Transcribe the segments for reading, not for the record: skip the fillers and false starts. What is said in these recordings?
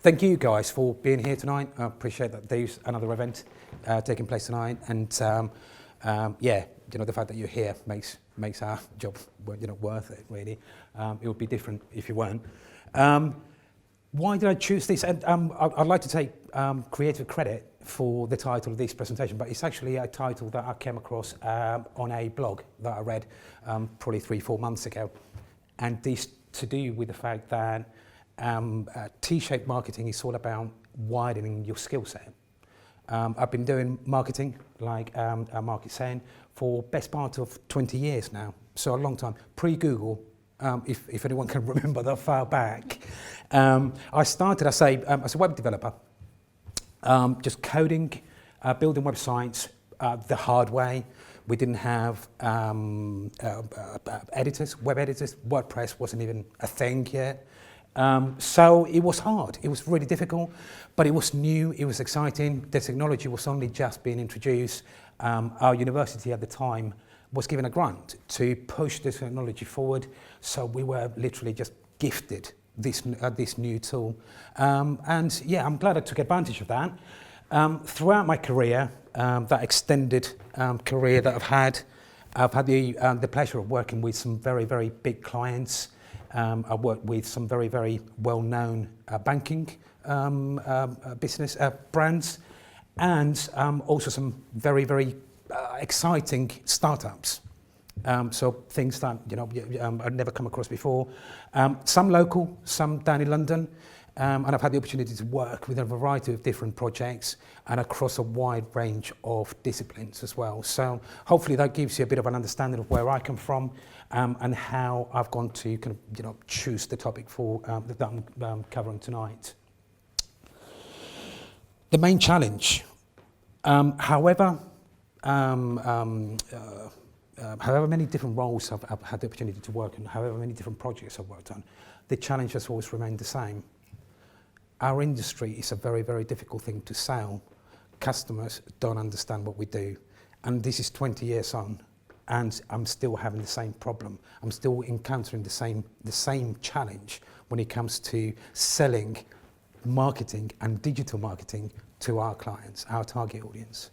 Thank you guys for being here tonight. I appreciate that there's another event taking place tonight, and yeah, the fact that you're here makes our job worth it. Really, it would be different if you weren't. Why did I choose this? And I'd like to take creative credit for the title of this presentation, but it's actually a title that I came across on a blog that I read probably 3-4 months ago, and this to do with the fact that T-shaped marketing is all about widening your skill set. I've been doing marketing, like Mark is saying, for best part of 20 years now, so a long time, pre-Google, if anyone can remember that far back. I started as a web developer, just coding, building websites the hard way. We didn't have editors, web editors. WordPress wasn't even a thing yet. So it was hard, it was really difficult, but it was new, it was exciting. The technology was only just being introduced. Our university at the time was given a grant to push the technology forward, so we were literally just gifted this new tool. And yeah, I'm glad I took advantage of that. Throughout my career, that extended career that I've had the pleasure of working with some very, very big clients. I worked with some very, very well-known banking business brands, and also some very, very exciting startups. So things that I'd never come across before. Some local, some down in London, and I've had the opportunity to work with a variety of different projects and across a wide range of disciplines as well. So hopefully that gives you a bit of an understanding of where I come from and how I've gone to kind of choose the topic for that I'm covering tonight. The main challenge, however many different roles I've had the opportunity to work on, however many different projects I've worked on, the challenge has always remained the same. Our industry is a very, very difficult thing to sell. Customers don't understand what we do. And this is 20 years on, and I'm still having the same problem. I'm still encountering the same challenge when it comes to selling marketing and digital marketing to our clients, our target audience.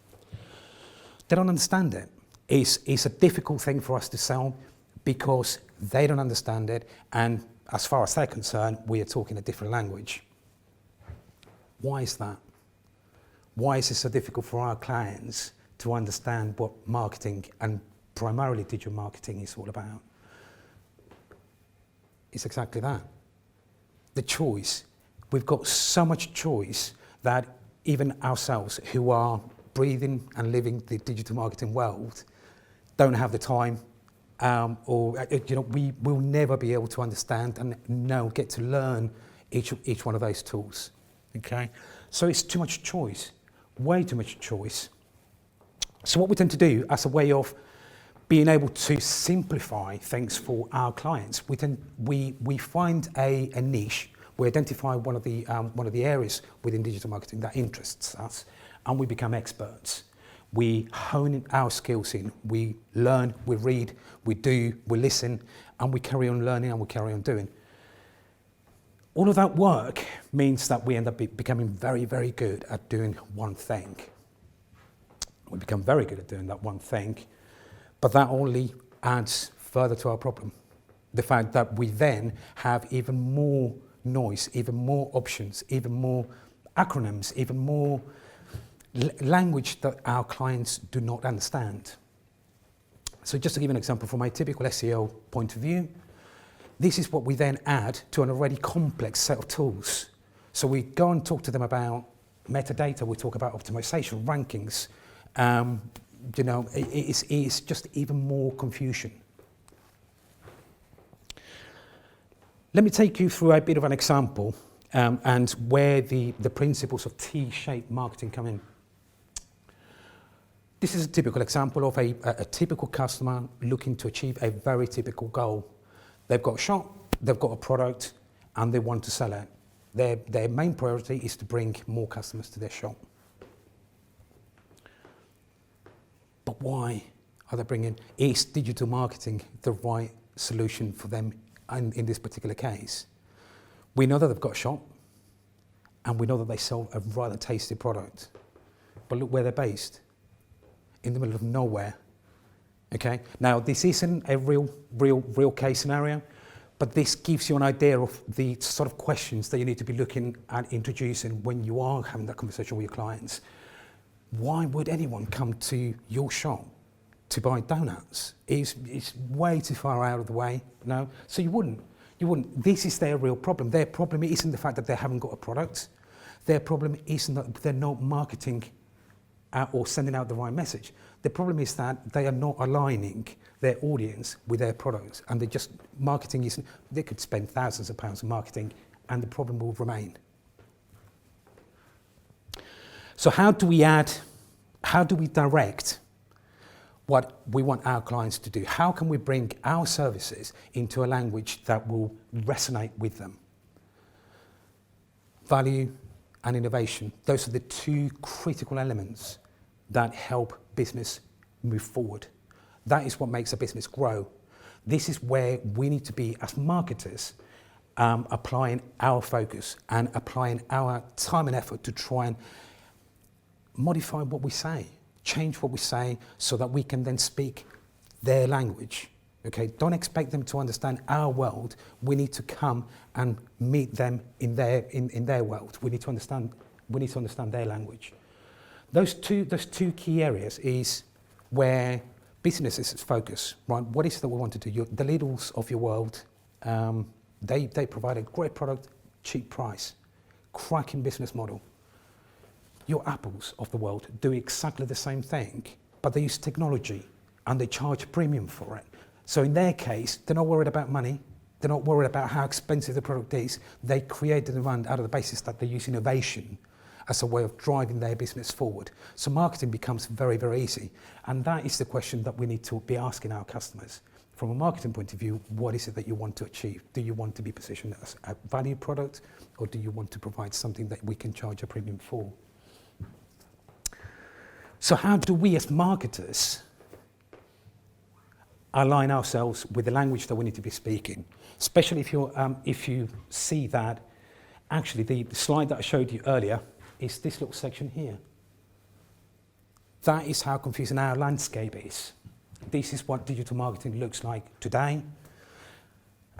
They don't understand it. It's a difficult thing for us to sell because they don't understand it, and as far as they're concerned, we are talking a different language. Why is that? Why is it so difficult for our clients to understand what marketing and primarily digital marketing is all about? It's exactly that. The choice. We've got so much choice that even ourselves, who are breathing and living the digital marketing world, don't have the time, we will never be able to understand and get to learn each one of those tools. Okay, so it's too much choice, way too much choice. So what we tend to do as a way of being able to simplify things for our clients, we find a niche, we identify one of the areas within digital marketing that interests us, and we become experts. We hone our skills in, we learn, we read, we do, we listen, and we carry on learning and we carry on doing. All of that work means that we end up becoming very, very good at doing one thing. We become very good at doing that one thing, but that only adds further to our problem. The fact that we then have even more noise, even more options, even more acronyms, even more language that our clients do not understand. So just to give an example from my typical SEO point of view, this is what we then add to an already complex set of tools. So we go and talk to them about metadata, we talk about optimization, rankings. It's just even more confusion. Let me take you through a bit of an example and where the principles of T-shaped marketing come in. This is a typical example of a typical customer looking to achieve a very typical goal. They've got a shop, they've got a product, and they want to sell it. Their main priority is to bring more customers to their shop. But why are they bringing? Is digital marketing the right solution for them in this particular case? We know that they've got a shop, and we know that they sell a rather tasty product. But look where they're based, in the middle of nowhere. Okay. Now, this isn't a real case scenario, but this gives you an idea of the sort of questions that you need to be looking at introducing when you are having that conversation with your clients. Why would anyone come to your shop to buy donuts? It's way too far out of the way. No, so you wouldn't. This is their real problem. Their problem isn't the fact that they haven't got a product. Their problem isn't that they're not marketing or sending out the right message. The problem is that they are not aligning their audience with their products, and marketing isn't. They could spend thousands of pounds on marketing, and the problem will remain. So how do we direct what we want our clients to do? How can we bring our services into a language that will resonate with them? Value and innovation, those are the two critical elements that help business move forward. That is what makes a business grow. This is where we need to be as marketers, applying our focus and applying our time and effort to try and modify what we say, change what we say, so that we can then speak their language. Okay, don't expect them to understand our world. We need to come and meet them in their world. We need to understand their language. Those two key areas is where businesses focus, right? What is it that we want to do? The Lidls of your world, they provide a great product, cheap price, cracking business model. Your Apples of the world do exactly the same thing, but they use technology and they charge a premium for it. So in their case, they're not worried about money. They're not worried about how expensive the product is. They create the demand out of the basis that they use innovation as a way of driving their business forward. So marketing becomes very, very easy. And that is the question that we need to be asking our customers. From a marketing point of view, what is it that you want to achieve? Do you want to be positioned as a value product, or do you want to provide something that we can charge a premium for? So how do we as marketers align ourselves with the language that we need to be speaking? Especially if you see that actually the slide that I showed you earlier is this little section here. That is how confusing our landscape is. This is what digital marketing looks like today.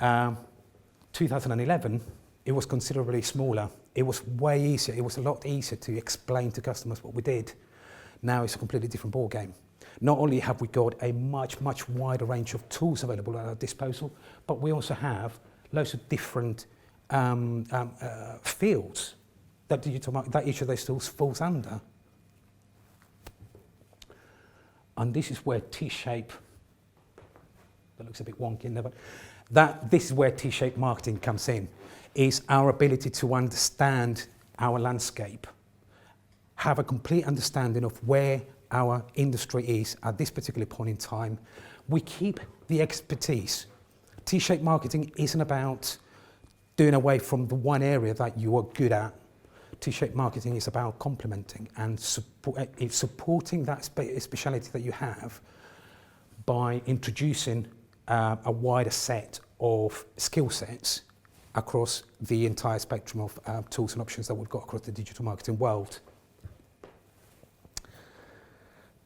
2011, it was considerably smaller. It was way easier. It was a lot easier to explain to customers what we did. Now it's a completely different ballgame. Not only have we got a much wider range of tools available at our disposal, but we also have loads of different fields that each of those tools falls under. And this is where T-shape, that looks a bit wonky in there, but this is where T-shaped marketing comes in, is our ability to understand our landscape, have a complete understanding of where our industry is at this particular point in time. We keep the expertise. T-shaped marketing isn't about doing away from the one area that you are good at. T-shaped marketing is about complementing and supporting that speciality that you have by introducing a wider set of skill sets across the entire spectrum of tools and options that we've got across the digital marketing world.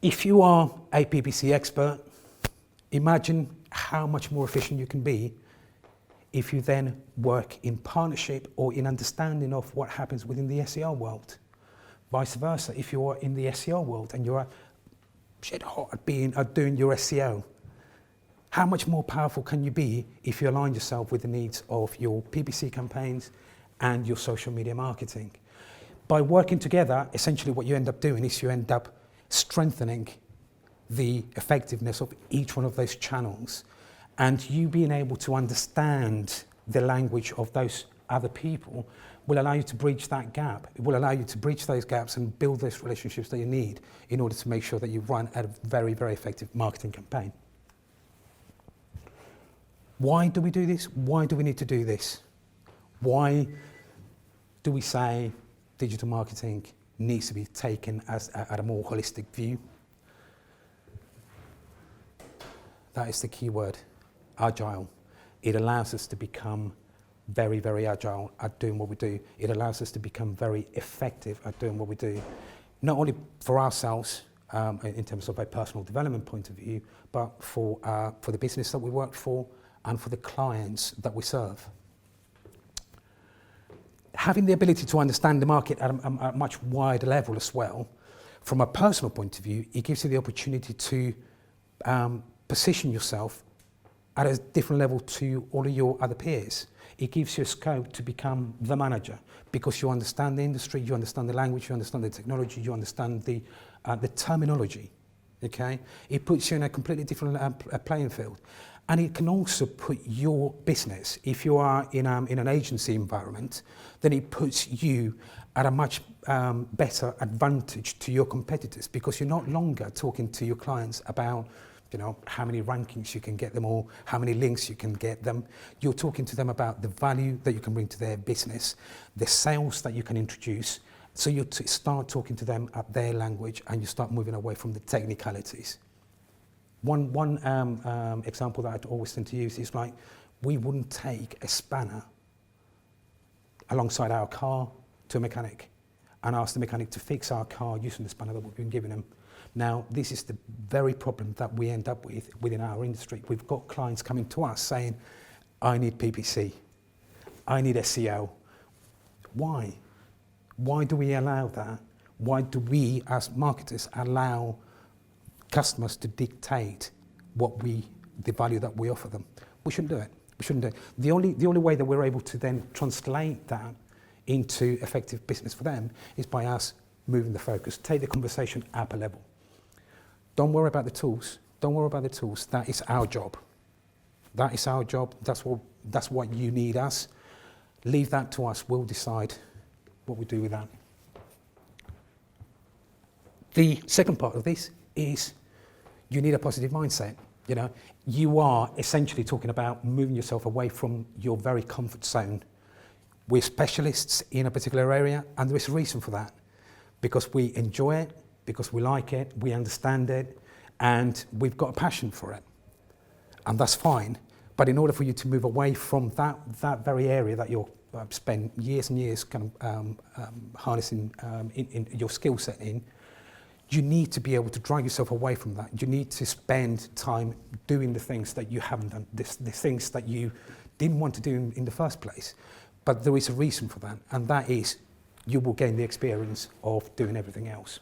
If you are a PPC expert, imagine how much more efficient you can be if you then work in partnership or in understanding of what happens within the SEO world. Vice versa, if you are in the SEO world and you're shit hot at doing your SEO, how much more powerful can you be if you align yourself with the needs of your PPC campaigns and your social media marketing? By working together, essentially what you end up doing is you end up strengthening the effectiveness of each one of those channels, and you being able to understand the language of those other people will allow you to bridge that gap. It will allow you to bridge those gaps and build those relationships that you need in order to make sure that you run a very, very effective marketing campaign. Why do we do this? Why do we need to do this? Why do we say digital marketing needs to be taken at a more holistic view? That is the key word, agile. It allows us to become very, very agile at doing what we do. It allows us to become very effective at doing what we do, not only for ourselves in terms of a personal development point of view, but for the business that we work for and for the clients that we serve. Having the ability to understand the market at a much wider level as well, from a personal point of view, it gives you the opportunity to position yourself at a different level to all of your other peers. It gives you a scope to become the manager because you understand the industry, you understand the language, you understand the technology, you understand the terminology. Okay, it puts you in a completely different playing field, and it can also put your business. If you are in an agency environment, then it puts you at a much better advantage to your competitors because you're not longer talking to your clients about, you know, how many rankings you can get them or how many links you can get them. You're talking to them about the value that you can bring to their business, the sales that you can introduce. So you start talking to them at their language and you start moving away from the technicalities. One example that I'd always tend to use is like, we wouldn't take a spanner alongside our car to a mechanic and ask the mechanic to fix our car using the spanner that we've been giving them. Now, this is the very problem that we end up with within our industry. We've got clients coming to us saying, I need PPC, I need SEO. Why? Why do we allow that? Why do we, as marketers, allow customers to dictate the value that we offer them? We shouldn't do it. We shouldn't do it. The only way that we're able to then translate that into effective business for them is by us moving the focus, take the conversation up a level. Don't worry about the tools. Don't worry about the tools. That is our job. That is our job. That's what you need us. Leave that to us. We'll decide what we do with that. The second part of this is you need a positive mindset. You know, you are essentially talking about moving yourself away from your very comfort zone. We're specialists in a particular area, and there is a reason for that. Because we enjoy it, because we like it, we understand it, and we've got a passion for it. And that's fine. But in order for you to move away from that very area that you'll spend years and years kind of harnessing in your skill set in, you need to be able to drive yourself away from that. You need to spend time doing the things that you haven't done, the things that you didn't want to do in the first place. But there is a reason for that, and that is you will gain the experience of doing everything else.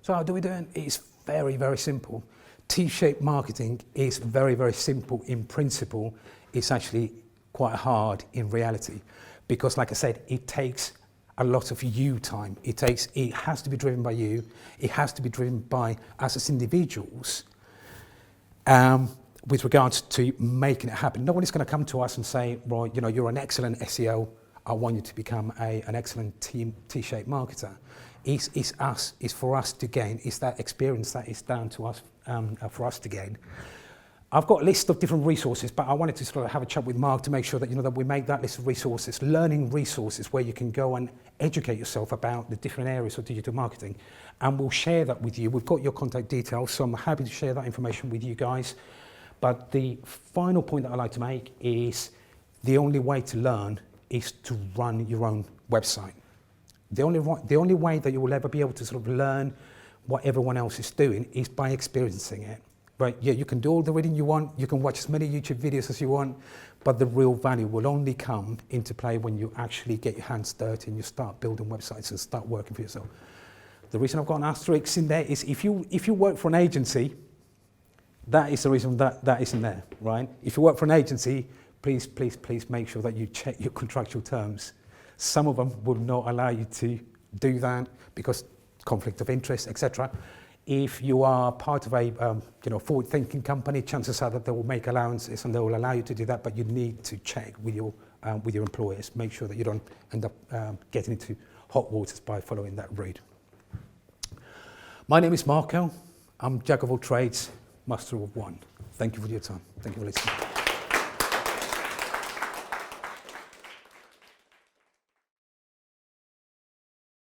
So how do we do it? It's very, very simple. T-shaped marketing is very, very simple in principle. It's actually quite hard in reality because, like I said, it takes a lot of you time. It has to be driven by you. It has to be driven by us as individuals with regards to making it happen. No one is going to come to us and say, well, you know, you're an excellent SEO. I want you to become an excellent T-shaped marketer. It's us. It's for us to gain. It's that experience that is down to us for us to gain. I've got a list of different resources, but I wanted to sort of have a chat with Mark to make sure that, you know, that we make that list of resources, learning resources where you can go and educate yourself about the different areas of digital marketing. And we'll share that with you. We've got your contact details, so I'm happy to share that information with you guys. But the final point that I like to make is the only way to learn is to run your own website. The only way that you will ever be able to sort of learn what everyone else is doing is by experiencing it. Right? Yeah, you can do all the reading you want, you can watch as many YouTube videos as you want, but the real value will only come into play when you actually get your hands dirty and you start building websites and start working for yourself. The reason I've got an asterisk in there is if you work for an agency, that is the reason that isn't there, right? If you work for an agency, please make sure that you check your contractual terms. Some of them will not allow you to do that because conflict of interest, etc. If you are part of a forward-thinking company, chances are that they will make allowances and they will allow you to do that, but you need to check with your employers. Make sure that you don't end up getting into hot waters by following that route. My name is Marco. I'm Jack of all trades, master of one. Thank you for your time. Thank you for listening.